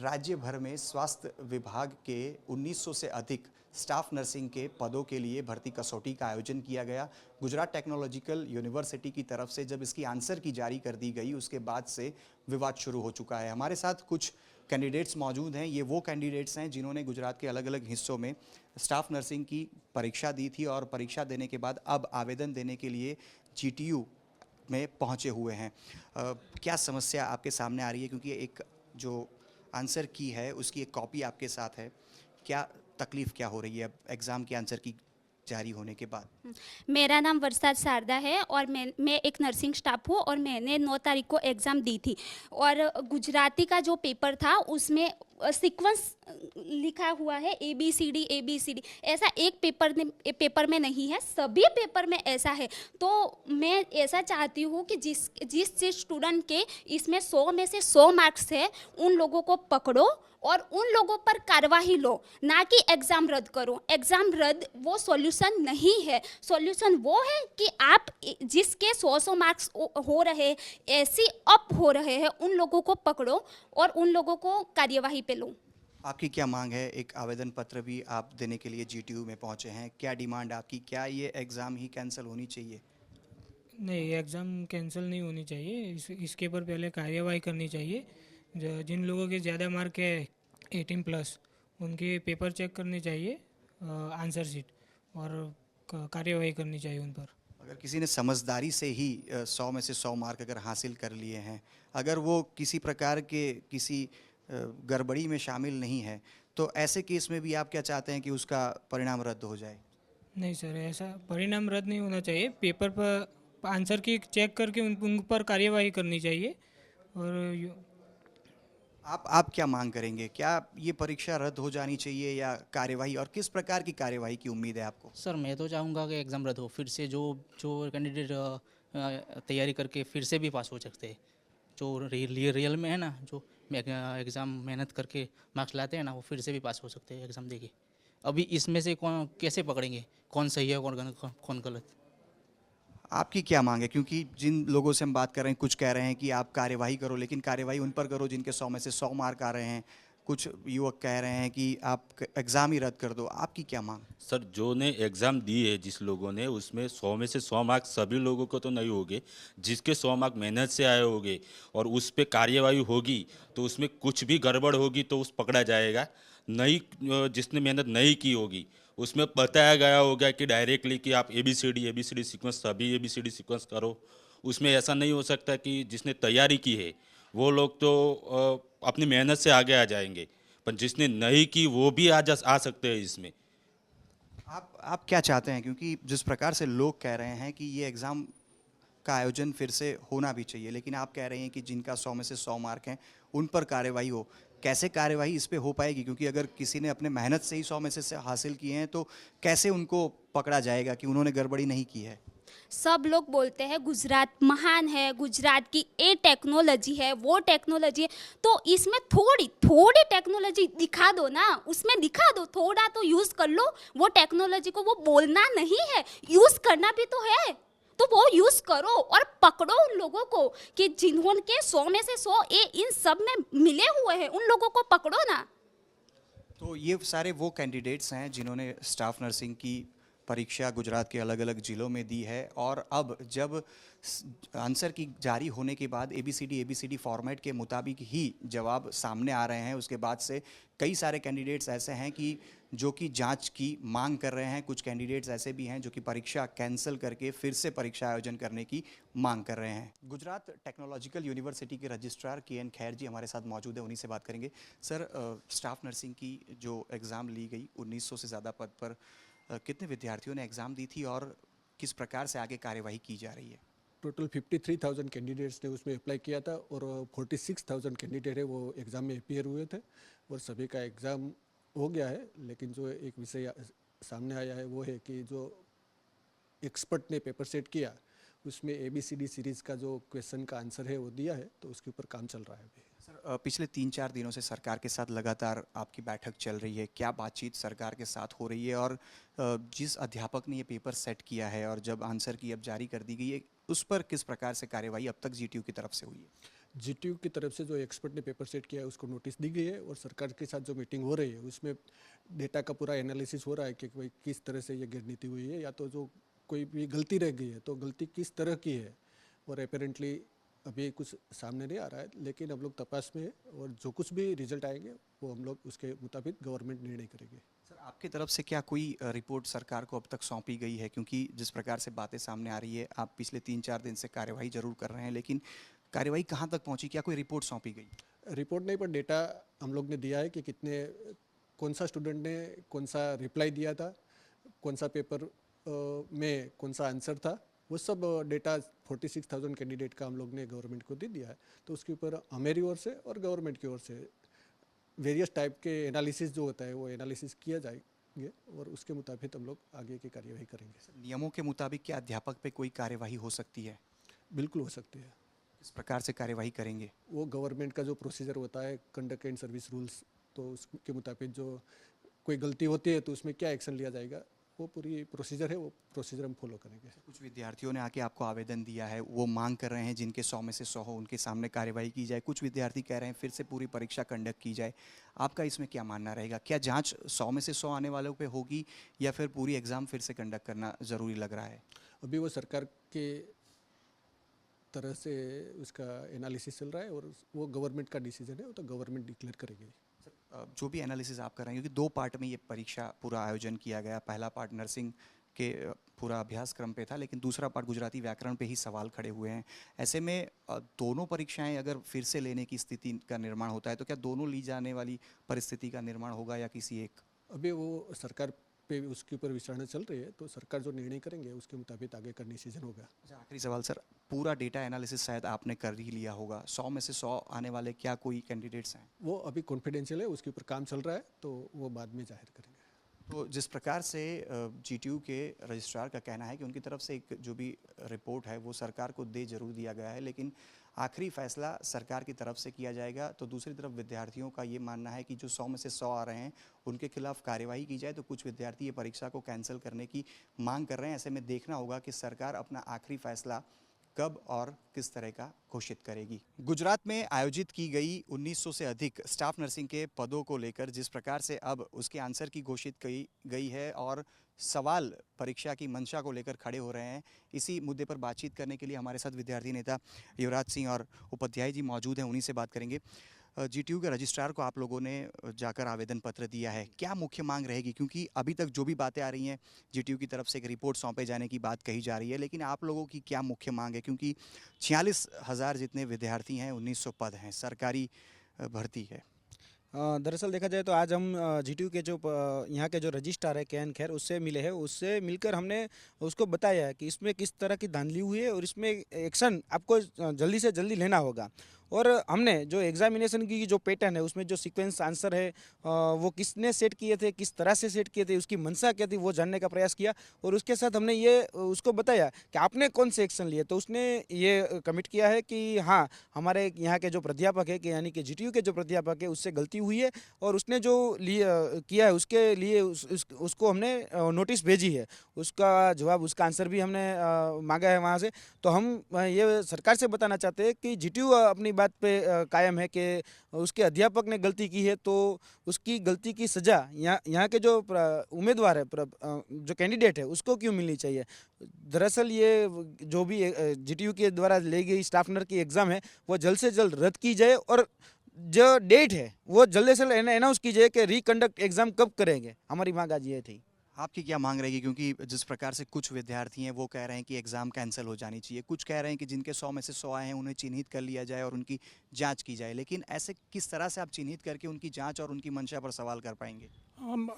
राज्य भर में स्वास्थ्य विभाग के 1900 से अधिक स्टाफ नर्सिंग के पदों के लिए भर्ती कसौटी का आयोजन किया गया। गुजरात टेक्नोलॉजिकल यूनिवर्सिटी की तरफ से जब इसकी आंसर की जारी कर दी गई उसके बाद से विवाद शुरू हो चुका है। हमारे साथ कुछ कैंडिडेट्स मौजूद हैं। ये वो कैंडिडेट्स हैं जिन्होंने गुजरात के अलग अलग हिस्सों में स्टाफ नर्सिंग की परीक्षा दी थी और परीक्षा देने के बाद अब आवेदन देने के लिए GTU में पहुंचे हुए हैं। क्या समस्या आपके सामने आ रही है, क्योंकि एक जो आंसर की है उसकी एक कॉपी आपके साथ है, क्या तकलीफ क्या हो रही है अब एग्ज़ाम के आंसर की जारी होने के बाद? मेरा नाम वर्षाज शारदा है और मैं एक नर्सिंग स्टाफ हूँ और मैंने 9 तारीख को एग्ज़ाम दी थी। और गुजराती का जो पेपर था उसमें सीक्वेंस लिखा हुआ है ABCD ऐसा एक पेपर में नहीं है, सभी पेपर में ऐसा है। तो मैं ऐसा चाहती हूँ कि जिस स्टूडेंट के इसमें 100 में से 100 मार्क्स है उन लोगों को पकड़ो और उन लोगों पर कार्रवाई लो, ना कि एग्ज़ाम रद्द करो। एग्ज़ाम रद्द वो सॉल्यूशन नहीं है। सॉल्यूशन वो है कि आप जिसके 100 मार्क्स हो रहे ऐसी अप हो रहे हैं उन लोगों को पकड़ो और उन लोगों को कार्यवाही पे लो। आपकी क्या मांग है? एक आवेदन पत्र भी आप देने के लिए GTU में पहुंचे हैं, क्या डिमांड आपकी? क्या ये एग्ज़ाम ही कैंसिल होनी चाहिए? नहीं, एग्ज़ाम कैंसिल नहीं होनी चाहिए। इसके ऊपर पहले कार्यवाही करनी चाहिए। जिन लोगों के ज़्यादा मार्क है 18+ उनके पेपर चेक करने चाहिए, आंसर शीट, और कार्यवाही करनी चाहिए उन पर। अगर किसी ने समझदारी से ही 100 में से 100 मार्क अगर हासिल कर लिए हैं, अगर वो किसी प्रकार के किसी गड़बड़ी में शामिल नहीं है, तो ऐसे केस में भी आप क्या चाहते हैं कि उसका परिणाम रद्द हो जाए? नहीं सर, ऐसा परिणाम रद्द नहीं होना चाहिए। पेपर पर आंसर की चेक करके उन पर कार्यवाही करनी चाहिए। और आप क्या मांग करेंगे? क्या ये परीक्षा रद्द हो जानी चाहिए या कार्यवाही, और किस प्रकार की कार्यवाही की उम्मीद है आपको? सर मैं तो चाहूँगा कि एग्ज़ाम रद्द हो, फिर से जो जो कैंडिडेट तैयारी करके फिर से भी पास हो सकते हैं। जो रियल में है ना, जो एग्ज़ाम मेहनत करके मार्क्स लाते हैं ना, वो फिर से भी पास हो सकते हैं एग्ज़ाम देके। अभी इसमें से कौन कैसे पकड़ेंगे कौन सही है कौन गलत? आपकी क्या मांग है? क्योंकि जिन लोगों से हम बात कर रहे हैं, कुछ कह रहे हैं कि आप कार्यवाही करो, लेकिन कार्यवाही उन पर करो जिनके 100 में से 100 मार्क आ रहे हैं। कुछ युवक कह रहे हैं कि आप एग्ज़ाम ही रद्द कर दो। आपकी क्या मांग? सर, जो ने एग्ज़ाम दी है जिस लोगों ने, उसमें 100 में से 100 मार्क्स सभी लोगों को तो नहीं होंगे। जिसके 100 मार्क मेहनत से आए होंगे और उस पे कार्यवाही होगी तो उसमें कुछ भी गड़बड़ होगी तो उस पकड़ा जाएगा। नहीं, जिसने मेहनत नहीं की होगी उसमें बताया गया होगा कि डायरेक्टली कि आप ABCD सीक्वेंस, सभी ABCD सीक्वेंस करो। उसमें ऐसा नहीं हो सकता कि जिसने तैयारी की है वो लोग तो अपनी मेहनत से आगे आ जाएंगे, पर जिसने नहीं की वो भी आ सकते हैं इसमें। आप क्या चाहते हैं? क्योंकि जिस प्रकार से लोग कह रहे हैं कि ये एग्ज़ाम का आयोजन फिर से होना भी चाहिए, लेकिन आप कह रहे हैं कि जिनका 100 में से 100 मार्क हैं उन पर कार्यवाही हो। कैसे कार्यवाही इस पे हो पाएगी? क्योंकि अगर किसी ने अपने मेहनत से ही 100 में से हासिल किए हैं तो कैसे उनको पकड़ा जाएगा कि उन्होंने गड़बड़ी नहीं की है? सब लोग बोलते हैं गुजरात महान है, गुजरात की ये टेक्नोलॉजी है, वो टेक्नोलॉजी है। तो इसमें थोड़ी थोड़ी टेक्नोलॉजी दिखा दो ना, उसमें दिखा दो, थोड़ा तो यूज़ कर लो वो टेक्नोलॉजी को। वो बोलना नहीं है, यूज़ करना भी तो है। तो वो यूज़ करो और पकड़ो उन लोगों को कि जिन्होंने 100 में से 100 ये इन सब में मिले हुए हैं, उन लोगों को पकड़ो ना। तो ये सारे वो कैंडिडेट्स हैं जिन्होंने स्टाफ नर्सिंग की परीक्षा गुजरात के अलग अलग ज़िलों में दी है, और अब जब आंसर की जारी होने के बाद ABCD फॉर्मेट के मुताबिक ही जवाब सामने आ रहे हैं, उसके बाद से कई सारे कैंडिडेट्स ऐसे हैं कि जो कि जांच की मांग कर रहे हैं। कुछ कैंडिडेट्स ऐसे भी हैं जो कि परीक्षा कैंसिल करके फिर से परीक्षा आयोजन करने की मांग कर रहे हैं। गुजरात टेक्नोलॉजिकल यूनिवर्सिटी के रजिस्ट्रार KN खैर जी हमारे साथ मौजूद है, उन्हीं से बात करेंगे। सर, स्टाफ नर्सिंग की जो एग्ज़ाम ली गई 1900 से ज़्यादा पद पर, कितने विद्यार्थियों ने एग्ज़ाम दी थी और किस प्रकार से आगे कार्यवाही की जा रही है? टोटल 53,000 कैंडिडेट्स ने उसमें अप्लाई किया था और 46,000 कैंडिडेट है वो एग्ज़ाम में अपीयर हुए थे और सभी का एग्ज़ाम हो गया है। लेकिन जो एक विषय सामने आया है वो है कि जो एक्सपर्ट ने पेपर सेट किया उसमें ABCD सीरीज़ का जो क्वेश्चन का आंसर है वो दिया है, तो उसके ऊपर काम चल रहा है अभी। सर, पिछले 3-4 दिनों से सरकार के साथ लगातार आपकी बैठक चल रही है। क्या बातचीत सरकार के साथ हो रही है? और जिस अध्यापक ने ये पेपर सेट किया है और जब आंसर की अब जारी कर दी गई है, उस पर किस प्रकार से कार्यवाही अब तक GTU की तरफ से हुई है? जीटीयू की तरफ से जो एक्सपर्ट ने पेपर सेट किया है उसको नोटिस दी गई है, और सरकार के साथ जो मीटिंग हो रही है उसमें डेटा का पूरा एनालिसिस हो रहा है कि भाई किस तरह से ये गिरनीति हुई है, या तो जो कोई भी गलती रह गई है तो गलती किस तरह की है। और अपेरेंटली अभी कुछ सामने नहीं आ रहा है, लेकिन हम लोग तपास में है, और जो कुछ भी रिजल्ट आएंगे वो हम लोग उसके मुताबिक गवर्नमेंट निर्णय करेगी। सर, आपकी तरफ से क्या कोई रिपोर्ट सरकार को अब तक सौंपी गई है? क्योंकि जिस प्रकार से बातें सामने आ रही है, आप पिछले 3-4 दिन से कार्यवाही जरूर कर रहे हैं, लेकिन कार्यवाही कहाँ तक पहुंची? क्या कोई रिपोर्ट सौंपी गई? रिपोर्ट नहीं, पर डेटा हम लोग ने दिया है कि कितने, कौन सा स्टूडेंट ने कौन सा रिप्लाई दिया था, कौन सा पेपर में कौन सा आंसर था, वो सब डेटा 46,000 कैंडिडेट का हम लोग ने गवर्नमेंट को दे दिया है। तो उसके ऊपर हमारी ओर से और गवर्नमेंट की ओर से वेरियस टाइप के एनालिसिस जो होता है वो एनालिसिस किया जाएंगे, और उसके मुताबिक हम लोग आगे की कार्यवाही करेंगे। नियमों के मुताबिक क्या अध्यापक पे कोई कार्यवाही हो सकती है? बिल्कुल हो सकती है। किस प्रकार से कार्यवाही करेंगे? वो गवर्नमेंट का जो प्रोसीजर होता है, कंडक्ट एंड सर्विस रूल्स, तो उसके मुताबिक जो कोई गलती होती है तो उसमें क्या एक्शन लिया जाएगा, वो पूरी प्रोसीजर है, वो प्रोसीजर हम फॉलो करेंगे। कुछ विद्यार्थियों ने आके आपको आवेदन दिया है, वो मांग कर रहे हैं जिनके 100 में से 100 हो उनके सामने कार्यवाही की जाए। कुछ विद्यार्थी कह रहे हैं फिर से पूरी परीक्षा कंडक्ट की जाए। आपका इसमें क्या मानना रहेगा? क्या जांच 100 में से 100 आने वालों पे होगी, या फिर पूरी एग्ज़ाम फिर से कंडक्ट करना ज़रूरी लग रहा है? अभी वो सरकार के तरह से उसका एनालिसिस चल रहा है, और वो गवर्नमेंट का डिसीजन है, वो तो गवर्नमेंट डिक्लेयर करेगी। जो भी एनालिसिस आप कर रहे हैं, क्योंकि 2 पार्ट में ये परीक्षा पूरा आयोजन किया गया। पहला पार्ट नर्सिंग के पूरा अभ्यासक्रम पे था, लेकिन दूसरा पार्ट गुजराती व्याकरण पे ही सवाल खड़े हुए हैं। ऐसे में दोनों परीक्षाएं अगर फिर से लेने की स्थिति का निर्माण होता है तो क्या दोनों ली जाने वाली परिस्थिति का निर्माण होगा, या किसी एक? अभी वो सरकार पे उसके ऊपर विचारणा चल रही है, तो सरकार जो निर्णय करेंगे उसके मुताबिक आगे का डिसीजन होगा। अच्छा, आखिरी सवाल सर, पूरा डेटा एनालिसिस शायद आपने कर ही लिया होगा। 100 में से 100 आने वाले क्या कोई कैंडिडेट्स हैं? वो अभी कॉन्फिडेंशियल है, उसके ऊपर काम चल रहा है, तो वो बाद में जाहिर करेंगे। तो जिस प्रकार से जीटीयू के रजिस्ट्रार का कहना है कि उनकी तरफ से एक जो भी रिपोर्ट है वो सरकार को दे जरूर दिया गया है, लेकिन आखिरी फैसला सरकार की तरफ से किया जाएगा। तो दूसरी तरफ विद्यार्थियों का ये मानना है कि जो 100 में से 100 आ रहे हैं उनके खिलाफ कार्यवाही की जाए। तो कुछ विद्यार्थी ये परीक्षा को कैंसिल करने की मांग कर रहे हैं। ऐसे में देखना होगा कि सरकार अपना आखिरी फैसला कब और किस तरह का घोषित करेगी। गुजरात में आयोजित की गई 1900 से अधिक स्टाफ नर्सिंग के पदों को लेकर जिस प्रकार से अब उसके आंसर की घोषित की गई है और सवाल परीक्षा की मंशा को लेकर खड़े हो रहे हैं, इसी मुद्दे पर बातचीत करने के लिए हमारे साथ विद्यार्थी नेता युवराज सिंह और उपाध्याय जी मौजूद हैं। उन्हीं से बात करेंगे। जीटीयू के रजिस्ट्रार को आप लोगों ने जाकर आवेदन पत्र दिया है, क्या मुख्य मांग रहेगी? क्योंकि अभी तक जो भी बातें आ रही हैं, जीटीयू की तरफ से एक रिपोर्ट सौंपे जाने की बात कही जा रही है, लेकिन आप लोगों की क्या मुख्य मांग है? क्योंकि 46,000 जितने विद्यार्थी हैं, 1900 पद हैं, सरकारी भर्ती है। दरअसल देखा जाए तो आज हम जीटीयू के जो यहाँ के जो रजिस्ट्रार है के.एन. खैर, उससे मिले हैं। उससे मिलकर हमने उसको बताया है कि इसमें किस तरह की धांधली हुई है और इसमें एक्शन आपको जल्दी से जल्दी लेना होगा। और हमने जो एग्जामिनेशन की जो पैटर्न है उसमें जो सीक्वेंस आंसर है वो किसने सेट किए थे, किस तरह से सेट किए थे, उसकी मंशा क्या थी, वो जानने का प्रयास किया। और उसके साथ हमने ये उसको बताया कि आपने कौन से एक्शन लिए। तो उसने ये कमिट किया है कि हाँ, हमारे यहाँ के जो प्राध्यापक है कि यानी कि जीटीयू के जो प्राध्यापक है उससे गलती हुई है, और उसने जो किया है उसके लिए उसको हमने नोटिस भेजी है। उसका जवाब, उसका आंसर भी हमने मांगा है वहाँ से। तो हम ये सरकार से बताना चाहते हैं कि जीटीयू अपनी बात पे कायम है कि उसके अध्यापक ने गलती की है, तो उसकी गलती की सज़ा यहाँ के जो उम्मीदवार है, जो कैंडिडेट है, उसको क्यों मिलनी चाहिए। दरअसल ये जो भी जीटीयू के द्वारा ली गई स्टाफ नर्स की एग्ज़ाम है वो जल्द से जल्द रद्द की जाए, और जो डेट है वो जल्द से जल्द अनाउंस की जाए कि रिकंडक्ट एग्ज़ाम कब करेंगे। हमारी मांग आज ये थी। आपकी क्या मांग रहेगी? क्योंकि जिस प्रकार से कुछ विद्यार्थी हैं वो कह रहे हैं कि एग्ज़ाम कैंसिल हो जानी चाहिए, कुछ कह रहे हैं कि जिनके 100 में से 100 आए हैं उन्हें चिन्हित कर लिया जाए और उनकी जांच की जाए। लेकिन ऐसे किस तरह से आप चिन्हित करके उनकी जांच और उनकी मंशा पर सवाल कर पाएंगे?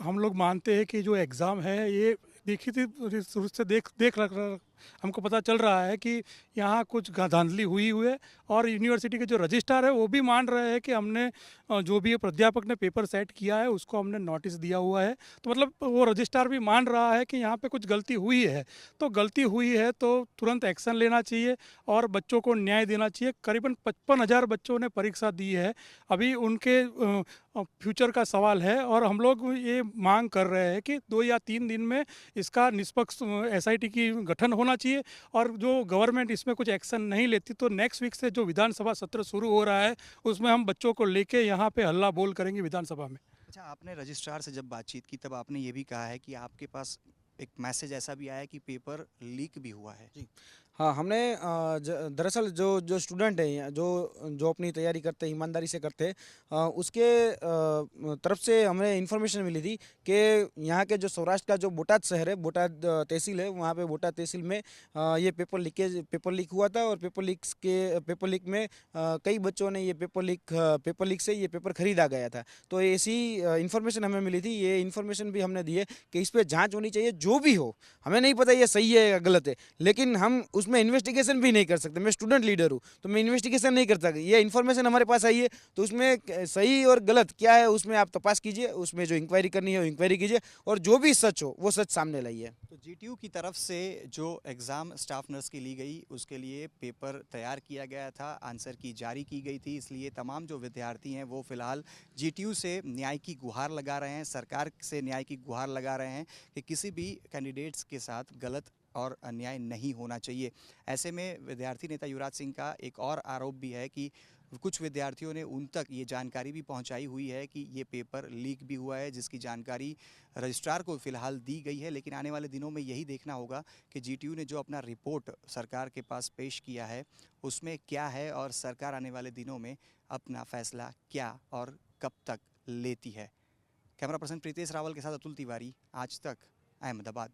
हम लोग मानते हैं कि जो एग्ज़ाम है ये देखी थी शुरू से देख हमको पता चल रहा है कि यहाँ कुछ धांधली हुई है, और यूनिवर्सिटी के जो रजिस्ट्रार है वो भी मान रहे हैं कि हमने जो भी प्राध्यापक ने पेपर सेट किया है उसको हमने नोटिस दिया हुआ है। तो मतलब वो रजिस्ट्रार भी मान रहा है कि यहाँ पे कुछ गलती हुई है। तो गलती हुई है तो तुरंत एक्शन लेना चाहिए और बच्चों को न्याय देना चाहिए। करीबन 55,000 बच्चों ने परीक्षा दी है, अभी उनके फ्यूचर का सवाल है, और हम लोग ये मांग कर रहे हैं कि 2 या 3 दिन में इसका निष्पक्ष SIT की गठन होना होना चाहिए। और जो गवर्नमेंट इसमें कुछ एक्शन नहीं लेती तो नेक्स्ट वीक से जो विधानसभा सत्र शुरू हो रहा है उसमें हम बच्चों को लेके यहाँ पे हल्ला बोल करेंगे विधानसभा में। अच्छा, आपने रजिस्ट्रार से जब बातचीत की तब आपने ये भी कहा है कि आपके पास एक मैसेज ऐसा भी आया है कि पेपर लीक भी हुआ है। हाँ, हमने दरअसल जो जो स्टूडेंट हैं जो जो अपनी तैयारी करते हैं ईमानदारी से करते हैं उसके तरफ से हमें इन्फॉर्मेशन मिली थी कि यहाँ के जो सौराष्ट्र का जो बोटाद शहर है, बोटाद तहसील है, वहाँ पे बोटाद तहसील में ये पेपर लीक हुआ था। और पेपर लीक में कई बच्चों ने ये पेपर लीक से ये पेपर खरीदा गया था। तो ऐसी इन्फॉर्मेशन हमें मिली थी। ये इन्फॉर्मेशन भी हमने दी है कि इस पर जाँच होनी चाहिए। जो भी हो, हमें नहीं पता ये सही है या गलत है, लेकिन हम उसमें इन्वेस्टिगेशन भी नहीं कर सकते। मैं स्टूडेंट लीडर हूँ तो मैं इन्वेस्टिगेशन नहीं कर सकता। ये इन्फॉर्मेशन हमारे पास आई है तो उसमें सही और गलत क्या है उसमें आप तपास कीजिए, उसमें जो इंक्वायरी करनी है वो इंक्वायरी कीजिए और जो भी सच हो वो सच सामने लाइए। तो जीटीयू की तरफ से जो एग्ज़ाम स्टाफ नर्स की ली गई उसके लिए पेपर तैयार किया गया था, आंसर की जारी की गई थी। इसलिए तमाम जो विद्यार्थी हैं वो फ़िलहाल जीटीयू से न्याय की गुहार लगा रहे हैं, सरकार से न्याय की गुहार लगा रहे हैं कि किसी भी कैंडिडेट्स के साथ गलत और अन्याय नहीं होना चाहिए। ऐसे में विद्यार्थी नेता युवराज सिंह का एक और आरोप भी है कि कुछ विद्यार्थियों ने उन तक ये जानकारी भी पहुंचाई हुई है कि ये पेपर लीक भी हुआ है, जिसकी जानकारी रजिस्ट्रार को फ़िलहाल दी गई है। लेकिन आने वाले दिनों में यही देखना होगा कि जीटीयू ने जो अपना रिपोर्ट सरकार के पास पेश किया है उसमें क्या है और सरकार आने वाले दिनों में अपना फैसला क्या और कब तक लेती है। कैमरा पर्सन प्रीतेश रावल के साथ अतुल तिवारी, आज तक, अहमदाबाद।